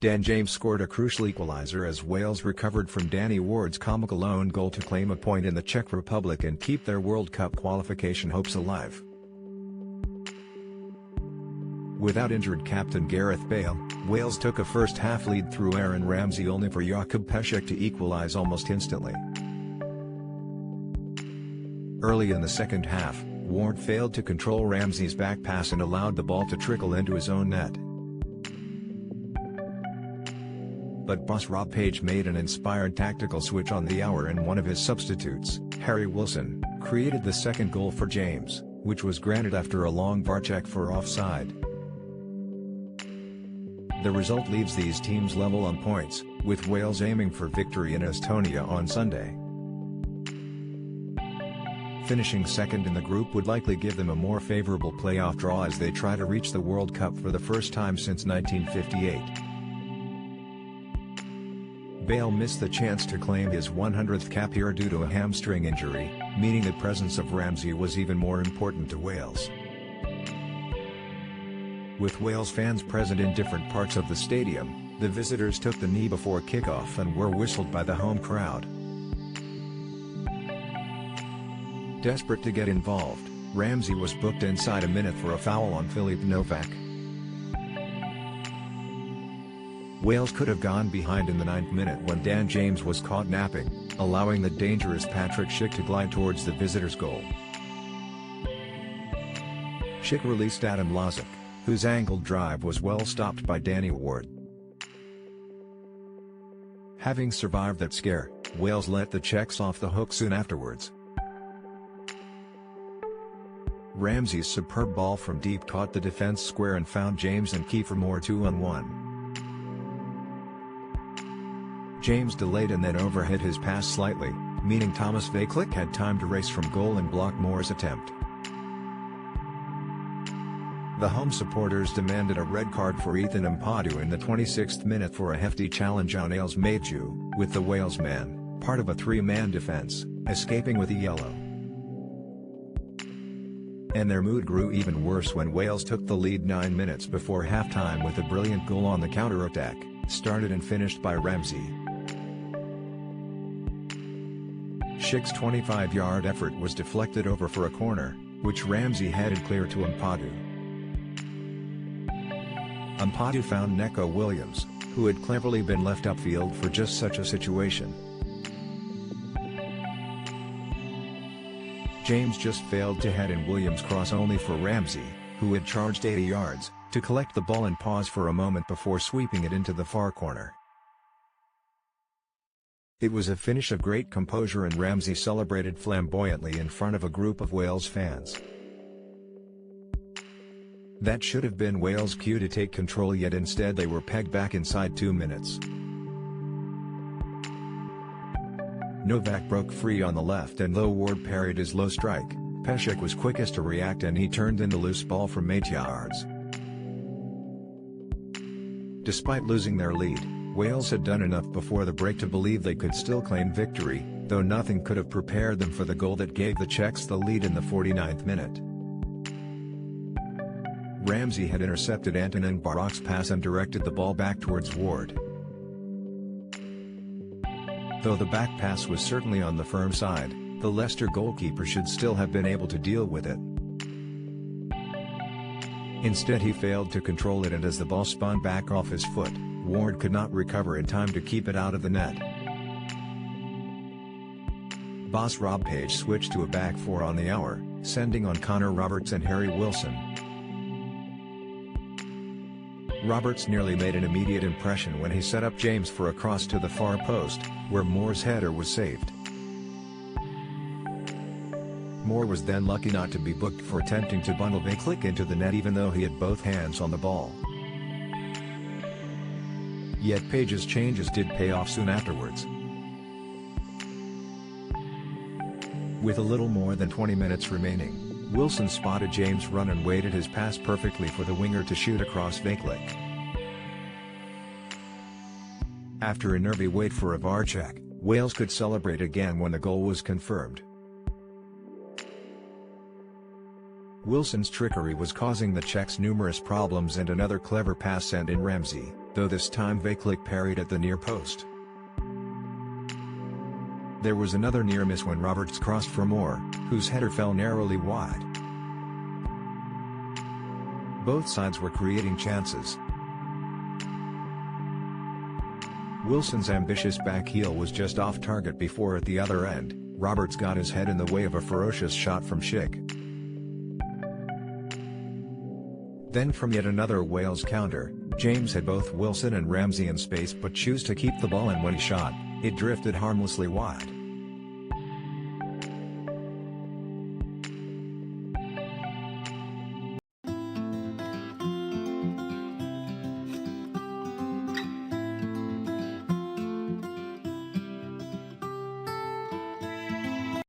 Dan James scored a crucial equaliser as Wales recovered from Danny Ward's comical own goal to claim a point in the Czech Republic and keep their World Cup qualification hopes alive. Without injured captain Gareth Bale, Wales took a first-half lead through Aaron Ramsey only for Jakub Pesek to equalise almost instantly. Early in the second half, Ward failed to control Ramsey's back pass and allowed the ball to trickle into his own net. But boss Rob Page made an inspired tactical switch on the hour and one of his substitutes, Harry Wilson, created the second goal for James, which was granted after a long VAR check for offside. The result leaves these teams level on points, with Wales aiming for victory in Estonia on Sunday. Finishing second in the group would likely give them a more favourable playoff draw as they try to reach the World Cup for the first time since 1958. Bale missed the chance to claim his 100th cap here due to a hamstring injury, meaning the presence of Ramsey was even more important to Wales. With Wales fans present in different parts of the stadium, the visitors took the knee before kickoff and were whistled by the home crowd. Desperate to get involved, Ramsey was booked inside a minute for a foul on Filip Novak. Wales could have gone behind in the 9th minute when Dan James was caught napping, allowing the dangerous Patrick Schick to glide towards the visitors' goal. Schick released Adam Lozak, whose angled drive was well stopped by Danny Ward. Having survived that scare, Wales let the Czechs off the hook soon afterwards. Ramsey's superb ball from deep caught the defence square and found James and Kiefer Moore 2-on-1. James delayed and then overhit his pass slightly, meaning Thomas Vaclik had time to race from goal and block Moore's attempt. The home supporters demanded a red card for Ethan Ampadu in the 26th minute for a hefty challenge on Ailes Mayhew, with the Wales man, part of a three-man defence, escaping with a yellow. And their mood grew even worse when Wales took the lead 9 minutes before half-time with a brilliant goal on the counter-attack, started and finished by Ramsey. Schick's 25-yard effort was deflected over for a corner, which Ramsey headed clear to Ampadu. Ampadu found Neco Williams, who had cleverly been left upfield for just such a situation. James just failed to head in Williams' cross only for Ramsey, who had charged 80 yards, to collect the ball and pause for a moment before sweeping it into the far corner. It was a finish of great composure and Ramsey celebrated flamboyantly in front of a group of Wales fans. That should have been Wales' cue to take control, yet instead they were pegged back inside 2 minutes. Novak broke free on the left and though Ward parried his low strike, Pesek was quickest to react and he turned in the loose ball from 8 yards. Despite losing their lead, Wales had done enough before the break to believe they could still claim victory, though nothing could have prepared them for the goal that gave the Czechs the lead in the 49th minute. Ramsey had intercepted Antonin Barak's pass and directed the ball back towards Ward. Though the back pass was certainly on the firm side, the Leicester goalkeeper should still have been able to deal with it. Instead he failed to control it and as the ball spun back off his foot, Ward could not recover in time to keep it out of the net. Boss Rob Page switched to a back four on the hour, sending on Connor Roberts and Harry Wilson. Roberts nearly made an immediate impression when he set up James for a cross to the far post, where Moore's header was saved. Moore was then lucky not to be booked for attempting to bundle Vaclik into the net even though he had both hands on the ball. Yet Page's changes did pay off soon afterwards. With a little more than 20 minutes remaining, Wilson spotted James run and weighted his pass perfectly for the winger to shoot across Vaclik. After a nervy wait for a VAR check, Wales could celebrate again when the goal was confirmed. Wilson's trickery was causing the Czechs numerous problems and another clever pass sent in Ramsey. though this time Vaclik parried at the near post. There was another near miss when Roberts crossed for Moore, whose header fell narrowly wide. Both sides were creating chances. Wilson's ambitious back heel was just off target before at the other end, Roberts got his head in the way of a ferocious shot from Schick. Then from yet another Wales counter, James had both Wilson and Ramsey in space but chose to keep the ball, and when he shot, it drifted harmlessly wide.